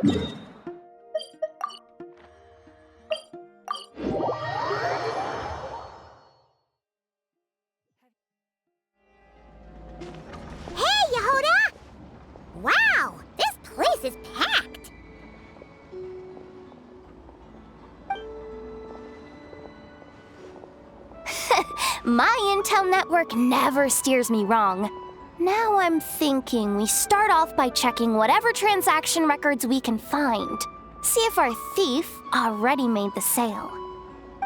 Hey, Jahoda! Wow, this place is packed. My intel network never steers me wrong. Now I'm thinking we start off by checking whatever transaction records we can find. See if our thief already made the sale.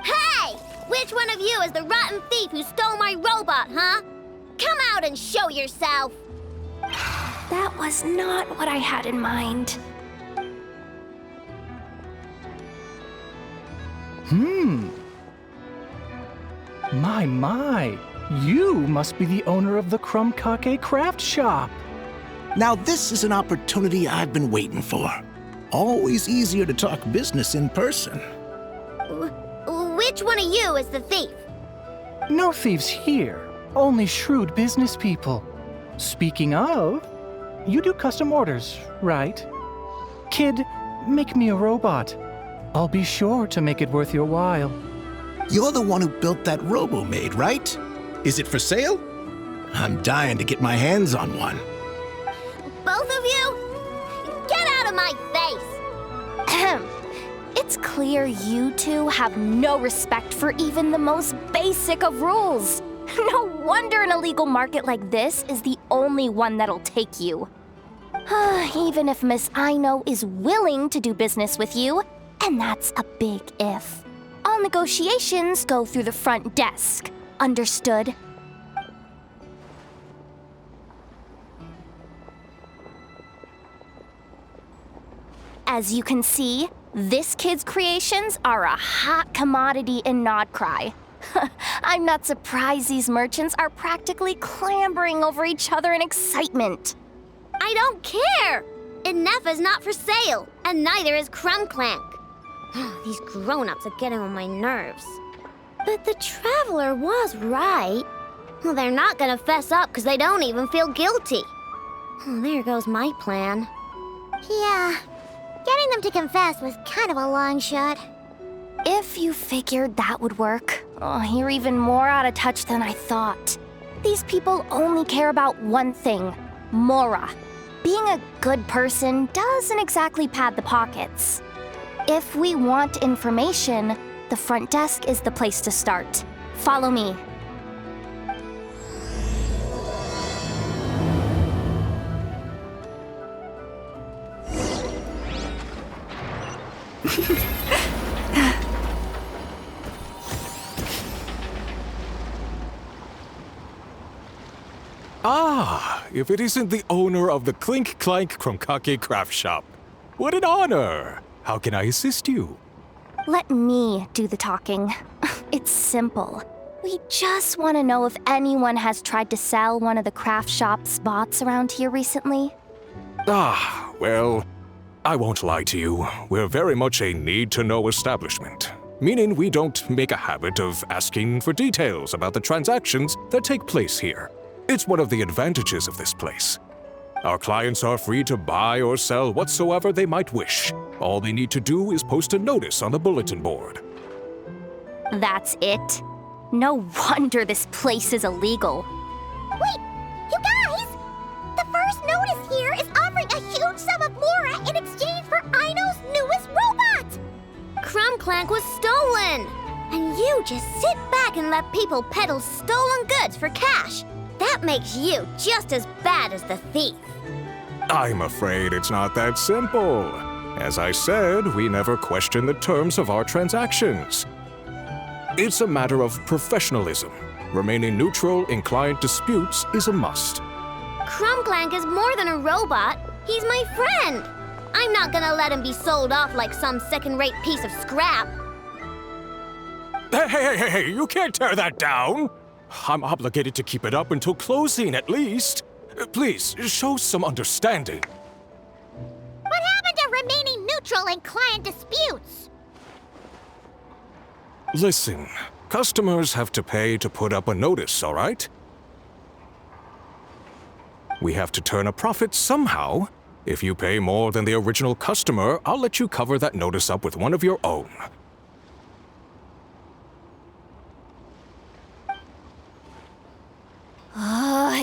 Hey! Which one of you is the rotten thief who stole my robot, huh? Come out and show yourself! That was not what I had in mind. My. You must be the owner of the Clink Clank craft shop. Now this is an opportunity I've been waiting for. Always easier to talk business in person. Which one of you is the thief? No thieves here, only shrewd business people. Speaking of, you do custom orders, right? Kid, make me a robot. I'll be sure to make it worth your while. You're the one who built that robo-maid, right? Is it for sale? I'm dying to get my hands on one. Both of you? Get out of my face! It's clear you two have no respect for even the most basic of rules. No wonder an illegal market like this is the only one that'll take you. Even if Miss Aino is willing to do business with you, and that's a big if. All negotiations go through the front desk. Understood? As you can see, this kid's creations are a hot commodity in Nodcry. I'm not surprised these merchants are practically clambering over each other in excitement. I don't care! Inefa's not for sale, and neither is Clink Clank. These grown-ups are getting on my nerves. But the Traveler was right. Well, they're not gonna fess up because they don't even feel guilty. There goes my plan. Yeah, getting them to confess was kind of a long shot. If you figured that would work, you're even more out of touch than I thought. These people only care about one thing, Mora. Being a good person doesn't exactly pad the pockets. If we want information, the front desk is the place to start. Follow me. If it isn't the owner of the Clink Clank Clank craft shop. What an honor! How can I assist you? Let me do the talking. It's simple. We just want to know if anyone has tried to sell one of the craft shop's bots around here recently. Well, I won't lie to you. We're very much a need-to-know establishment. Meaning we don't make a habit of asking for details about the transactions that take place here. It's one of the advantages of this place. Our clients are free to buy or sell whatsoever they might wish. All they need to do is post a notice on the bulletin board. That's it? No wonder this place is illegal. Wait, you guys! The first notice here is offering a huge sum of Mora in exchange for Aino's newest robot! Clink Clank was stolen! And you just sit back and let people peddle stolen goods for cash. That makes you just as bad as the thief. I'm afraid it's not that simple. As I said, we never question the terms of our transactions. It's a matter of professionalism. Remaining neutral in client disputes is a must. Clink Clank is more than a robot. He's my friend. I'm not gonna let him be sold off like some second-rate piece of scrap. Hey, you can't tear that down! I'm obligated to keep it up until closing, at least. Please, show some understanding. What happened to remaining neutral in client disputes? Listen, customers have to pay to put up a notice, all right? We have to turn a profit somehow. If you pay more than the original customer, I'll let you cover that notice up with one of your own.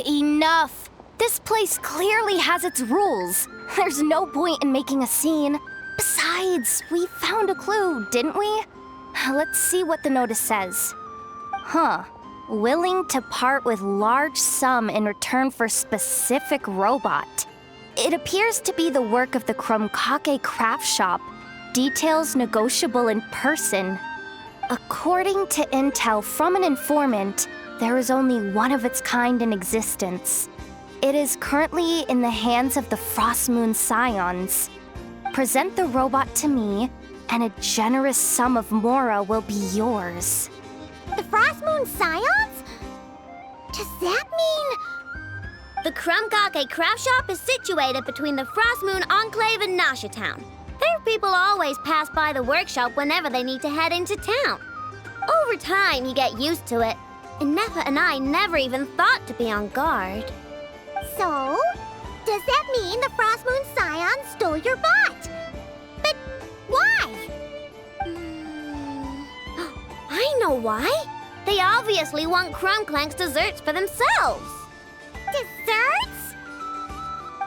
Enough! This place clearly has its rules. There's no point in making a scene. Besides, we found a clue, didn't we? Let's see what the notice says. Willing to part with large sum in return for specific robot. It appears to be the work of the Clink craft shop. Details negotiable in person. According to intel from an informant, there is only one of its kind in existence. It is currently in the hands of the Frostmoon scions. Present the robot to me, and a generous sum of Mora will be yours. The Frostmoon scions? Does that mean... The Clink craft shop is situated between the Frostmoon Enclave and Nasha Town. Their people always pass by the workshop whenever they need to head into town. Over time, you get used to it. And Nefa and I never even thought to be on guard. So, does that mean the Frostmoon scions stole your bot? But why? I know why. They obviously want Clink Clank's desserts for themselves. Desserts?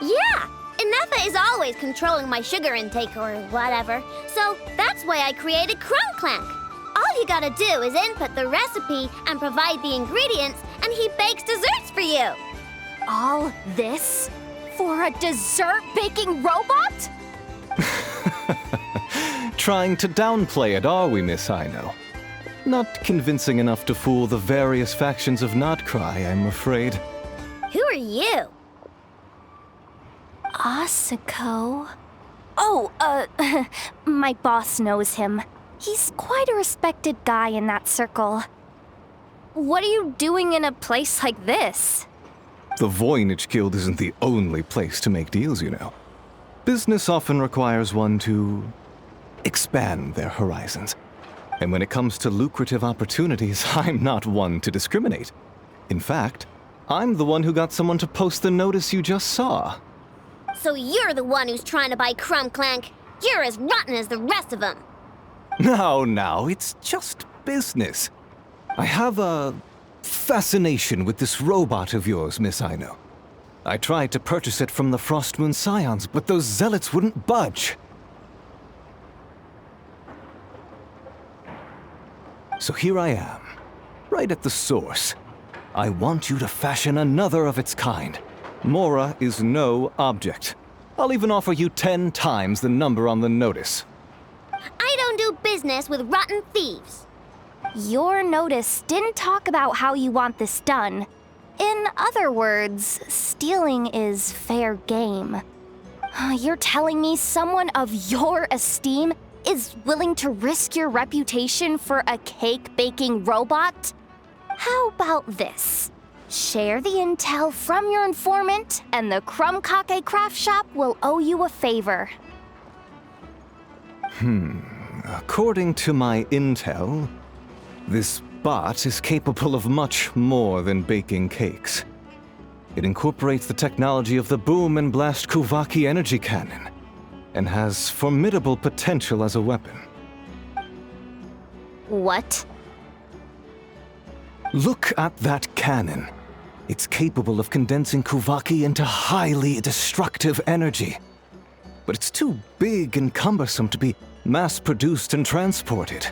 Yeah, and Nefa is always controlling my sugar intake or whatever, so that's why I created Clink Clank. All you gotta do is input the recipe and provide the ingredients, and he bakes desserts for you. All this for a dessert baking robot? Trying to downplay it, are we, Miss Aino? Not convincing enough to fool the various factions of Notcry, I'm afraid. Who are you? Asako. My boss knows him. He's quite a respected guy in that circle. What are you doing in a place like this? The Voynich Guild isn't the only place to make deals, you know. Business often requires one to expand their horizons. And when it comes to lucrative opportunities, I'm not one to discriminate. In fact, I'm the one who got someone to post the notice you just saw. So you're the one who's trying to buy Clink Clank. You're as rotten as the rest of them. Now, it's just business. I have a fascination with this robot of yours, Miss Aino. I tried to purchase it from the Frostmoon scions, but those zealots wouldn't budge. So here I am, right at the source. I want you to fashion another of its kind. Mora is no object. I'll even offer you 10 times the number on the notice. I don't do business with rotten thieves. Your notice didn't talk about how you want this done. In other words, stealing is fair game. You're telling me someone of your esteem is willing to risk your reputation for a cake-baking robot? How about this? Share the intel from your informant, and the Clink craft shop will owe you a favor. According to my intel, this bot is capable of much more than baking cakes. It incorporates the technology of the Bwoooom and Blast Kuvaki energy cannon, and has formidable potential as a weapon. What? Look at that cannon. It's capable of condensing Kuvaki into highly destructive energy. But it's too big and cumbersome to be mass-produced and transported.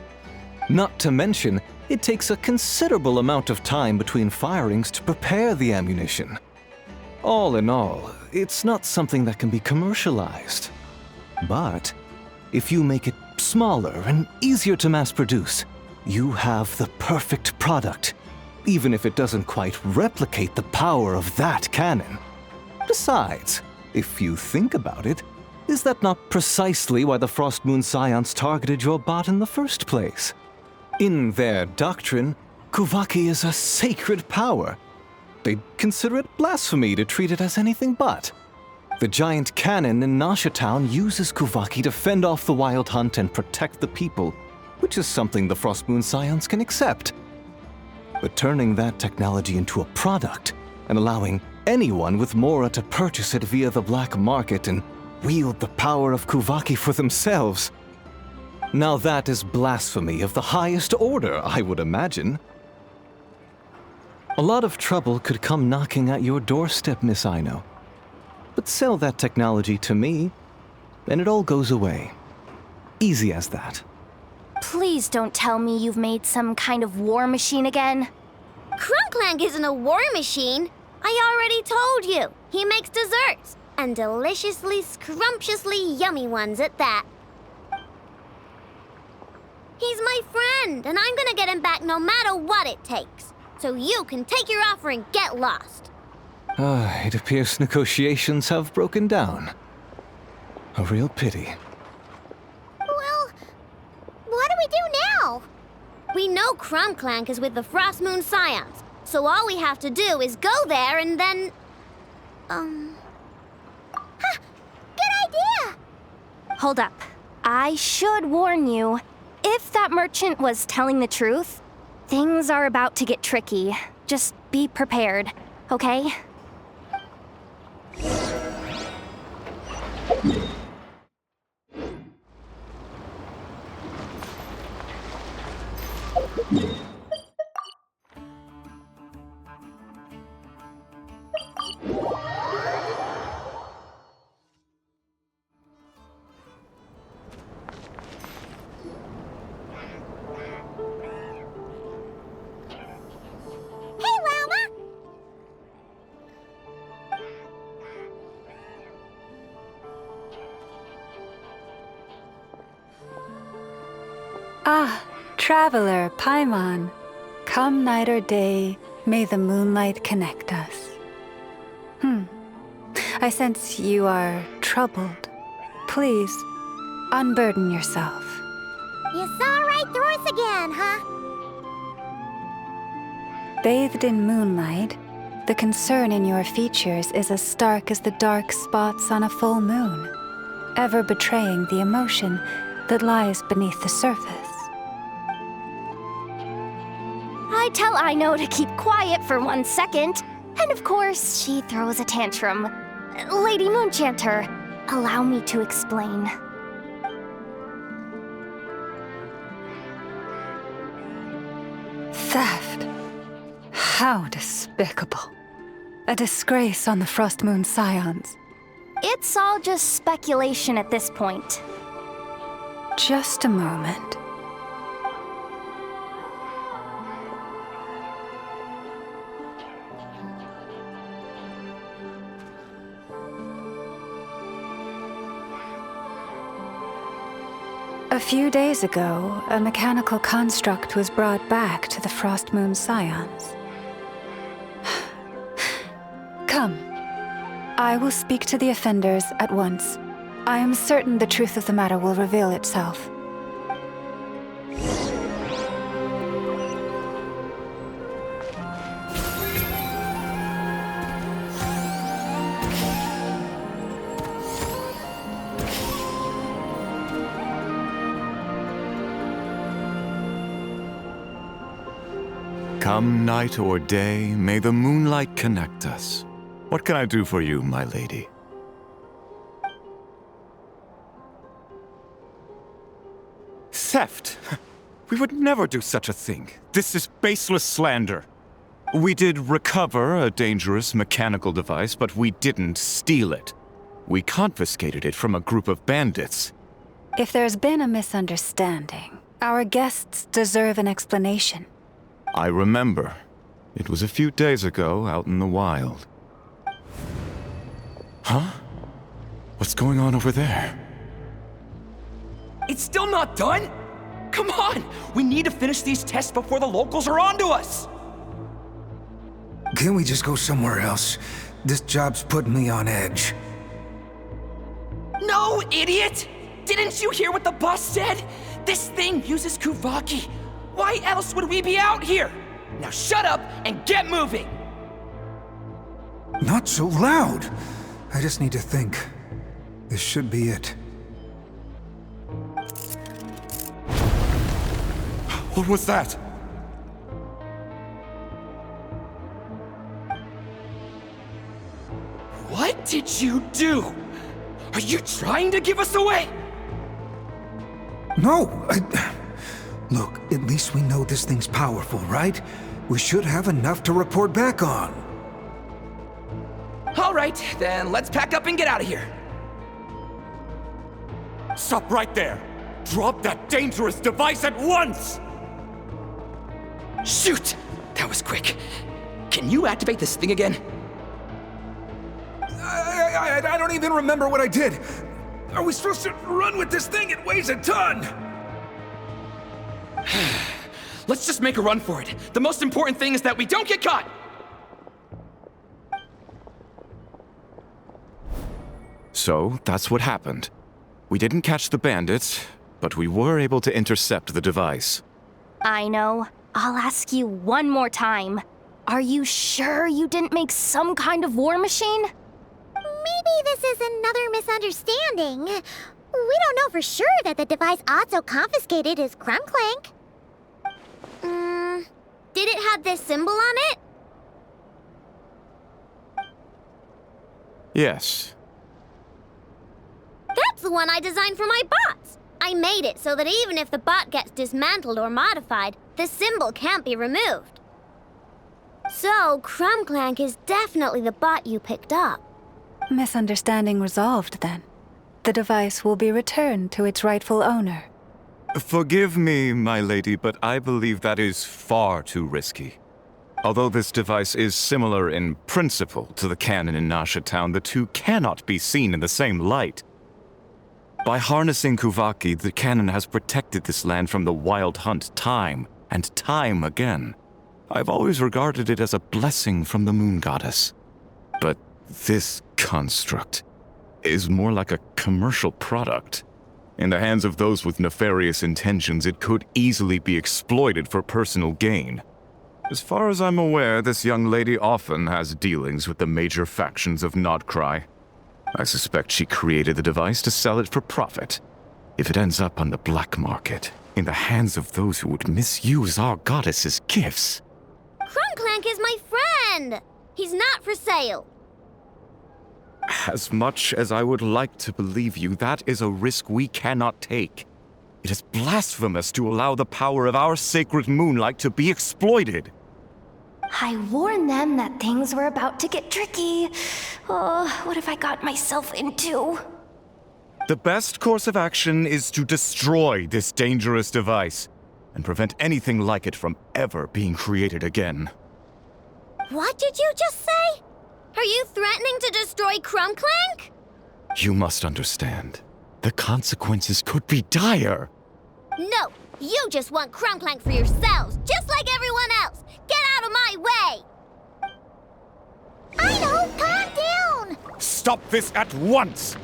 Not to mention, it takes a considerable amount of time between firings to prepare the ammunition. All in all, it's not something that can be commercialized. But if you make it smaller and easier to mass-produce, you have the perfect product, even if it doesn't quite replicate the power of that cannon. Besides, if you think about it, is that not precisely why the Frostmoon scions targeted your bot in the first place? In their doctrine, Kuvaki is a sacred power. They'd consider it blasphemy to treat it as anything but. The giant cannon in Nasha Town uses Kuvaki to fend off the wild hunt and protect the people, which is something the Frostmoon scions can accept. But turning that technology into a product and allowing anyone with Mora to purchase it via the black market and wield the power of Kuvaki for themselves. Now that is blasphemy of the highest order, I would imagine. A lot of trouble could come knocking at your doorstep, Miss Aino. But sell that technology to me, and it all goes away. Easy as that. Please don't tell me you've made some kind of war machine again. Clink Clank isn't a war machine. I already told you. He makes desserts, and deliciously, scrumptiously yummy ones at that. He's my friend, and I'm gonna get him back no matter what it takes. So you can take your offer and get lost. It appears negotiations have broken down. A real pity. Well, what do we do now? We know Clink Clank is with the Frostmoon scions, so all we have to do is go there and then... Good idea! Hold up. I should warn you. If that merchant was telling the truth, things are about to get tricky. Just be prepared, okay? Ah, traveler, Paimon. Come night or day, may the moonlight connect us. I sense you are troubled. Please, unburden yourself. You saw right through us again, huh? Bathed in moonlight, the concern in your features is as stark as the dark spots on a full moon, ever betraying the emotion that lies beneath the surface. I tell Aino to keep quiet for 1 second, and of course, she throws a tantrum. Lady Moonchanter, allow me to explain. Theft. How despicable. A disgrace on the Frostmoon scions. It's all just speculation at this point. Just a moment. A few days ago, a mechanical construct was brought back to the Frostmoon scions. Come. I will speak to the offenders at once. I am certain the truth of the matter will reveal itself. Come night or day, may the moonlight connect us. What can I do for you, my lady? Theft! We would never do such a thing. This is baseless slander. We did recover a dangerous mechanical device, but we didn't steal it. We confiscated it from a group of bandits. If there's been a misunderstanding, our guests deserve an explanation. I remember. It was a few days ago, out in the wild. Huh? What's going on over there? It's still not done? Come on! We need to finish these tests before the locals are onto us! Can't we just go somewhere else? This job's putting me on edge. No, idiot! Didn't you hear what the boss said? This thing uses Kuvaki. Why else would we be out here? Now shut up and get moving! Not so loud! I just need to think. This should be it. What was that? What did you do? Are you trying to give us away? No, Look, at least we know this thing's powerful, right? We should have enough to report back on. All right, then let's pack up and get out of here. Stop right there! Drop that dangerous device at once! Shoot! That was quick. Can you activate this thing again? I don't even remember what I did. Are we supposed to run with this thing? It weighs a ton! Let's just make a run for it. The most important thing is that we don't get caught! So, that's what happened. We didn't catch the bandits, but we were able to intercept the device. Aino, I'll ask you one more time. Are you sure you didn't make some kind of war machine? Maybe this is another misunderstanding. We don't know for sure that the device Otso confiscated is Clink Clank. Did it have this symbol on it? Yes. That's the one I designed for my bots. I made it so that even if the bot gets dismantled or modified, the symbol can't be removed. So, Clink Clank is definitely the bot you picked up. Misunderstanding resolved, then. The device will be returned to its rightful owner. Forgive me, my lady, but I believe that is far too risky. Although this device is similar in principle to the cannon in Nasha Town, the two cannot be seen in the same light. By harnessing Kuvaki, the cannon has protected this land from the wild hunt time and time again. I've always regarded it as a blessing from the moon goddess. But this construct is more like a commercial product. In the hands of those with nefarious intentions, it could easily be exploited for personal gain. As far as I'm aware, this young lady often has dealings with the major factions of Nodcry. I suspect she created the device to sell it for profit. If it ends up on the black market, in the hands of those who would misuse our goddess's gifts... Clink Clank is my friend! He's not for sale. As much as I would like to believe you, that is a risk we cannot take. It is blasphemous to allow the power of our sacred moonlight to be exploited. I warned them that things were about to get tricky. Oh, what have I got myself into? The best course of action is to destroy this dangerous device and prevent anything like it from ever being created again. What did you just say? Are you threatening to destroy Clink Clank? You must understand. The consequences could be dire. No, you just want Clink Clank for yourselves, just like everyone else. Get out of my way! Aino, calm down! Stop this at once!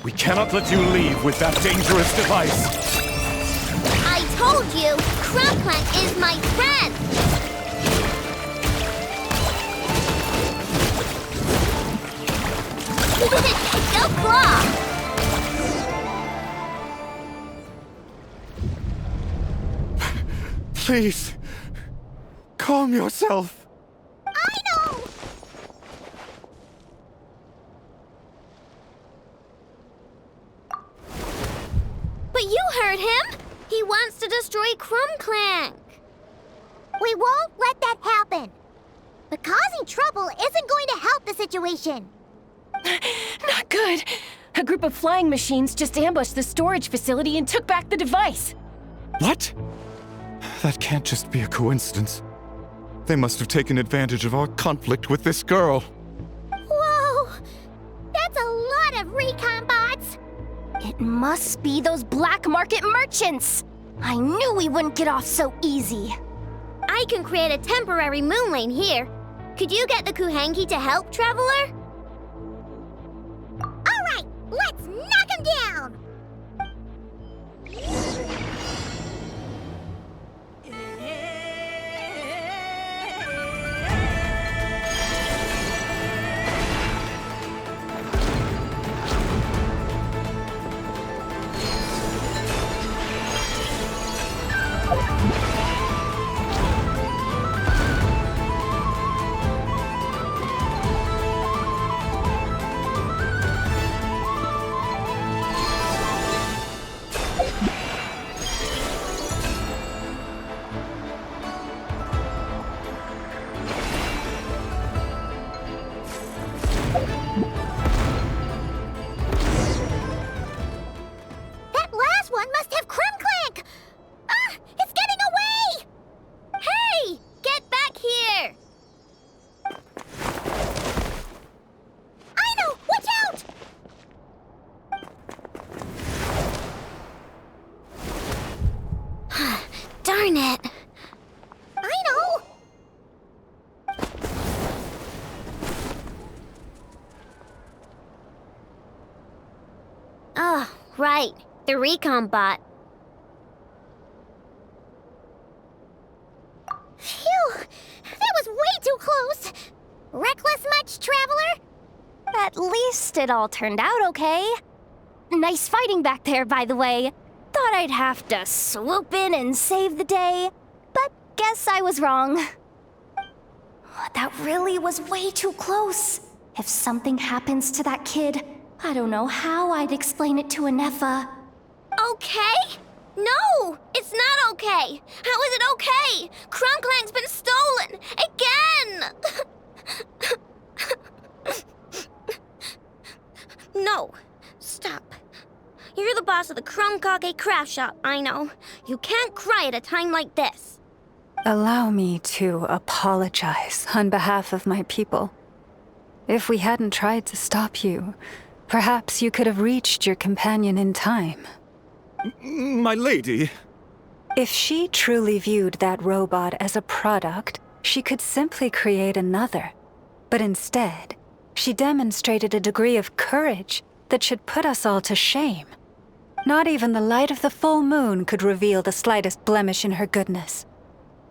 We cannot let you leave with that dangerous device. I told you, Clink Clank is my friend! Go claw! Please, calm yourself. I know! But you heard him! He wants to destroy Clink Clank. We won't let that happen. But causing trouble isn't going to help the situation. Not good. A group of flying machines just ambushed the storage facility and took back the device. What? That can't just be a coincidence. They must have taken advantage of our conflict with this girl. Whoa! That's a lot of recon bots! It must be those black market merchants! I knew we wouldn't get off so easy. I can create a temporary moon lane here. Could you get the Kuhangi to help, Traveler? Alright, let's knock him down! one must have Clink Clank! Ah! It's getting away! Hey! Get back here! Aino! Watch out! Darn it. Aino! Oh, right. The recon bot. Phew! That was way too close! Reckless much, Traveler? At least it all turned out okay. Nice fighting back there, by the way. Thought I'd have to swoop in and save the day, but guess I was wrong. That really was way too close. If something happens to that kid, I don't know how I'd explain it to Anefa. Okay? No! It's not okay! How is it okay? Clink Clank's been stolen! Again! No. Stop. You're the boss of the Clink craft shop, I know. You can't cry at a time like this. Allow me to apologize on behalf of my people. If we hadn't tried to stop you, perhaps you could have reached your companion in time. My lady. If she truly viewed that robot as a product, she could simply create another. But instead, she demonstrated a degree of courage that should put us all to shame. Not even the light of the full moon could reveal the slightest blemish in her goodness.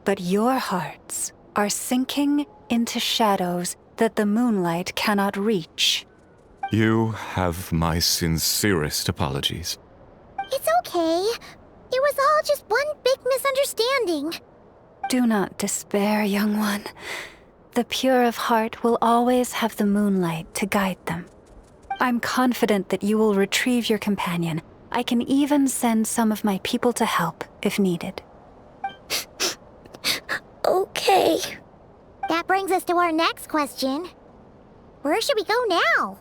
But your hearts are sinking into shadows that the moonlight cannot reach. You have my sincerest apologies. It's okay. It was all just one big misunderstanding. Do not despair, young one. The pure of heart will always have the moonlight to guide them. I'm confident that you will retrieve your companion. I can even send some of my people to help if needed. Okay. That brings us to our next question. Where should we go now?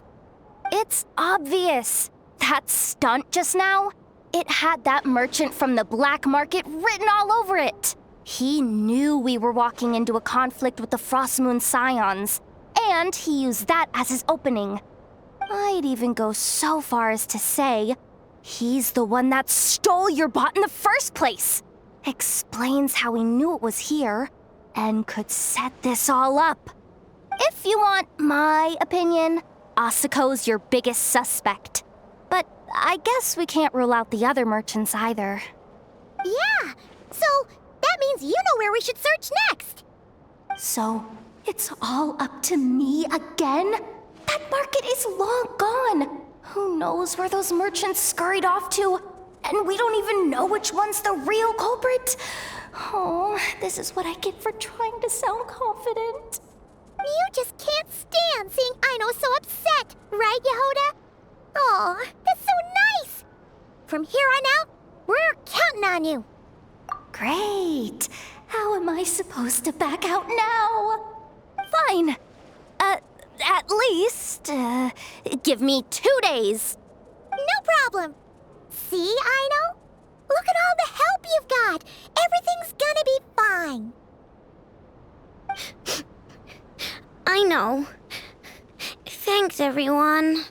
It's obvious. That stunt just now, it had that merchant from the black market written all over it. He knew we were walking into a conflict with the Frostmoon scions, and he used that as his opening. I'd even go so far as to say, he's the one that stole your bot in the first place. Explains how he knew it was here, and could set this all up. If you want my opinion, Asuko's your biggest suspect. But I guess we can't rule out the other merchants either. Yeah, so that means you know where we should search next. So, it's all up to me again? That market is long gone. Who knows where those merchants scurried off to? And we don't even know which one's the real culprit. Oh, this is what I get for trying to sound confident. You just can't stand seeing Aino so upset, right, Jahoda? Aw, that's so nice! From here on out, we're counting on you. Great. How am I supposed to back out now? Fine. At least, give me 2 days. No problem. See, Aino? Look at all the help you've got. Everything's gonna be fine. I know. Thanks, everyone.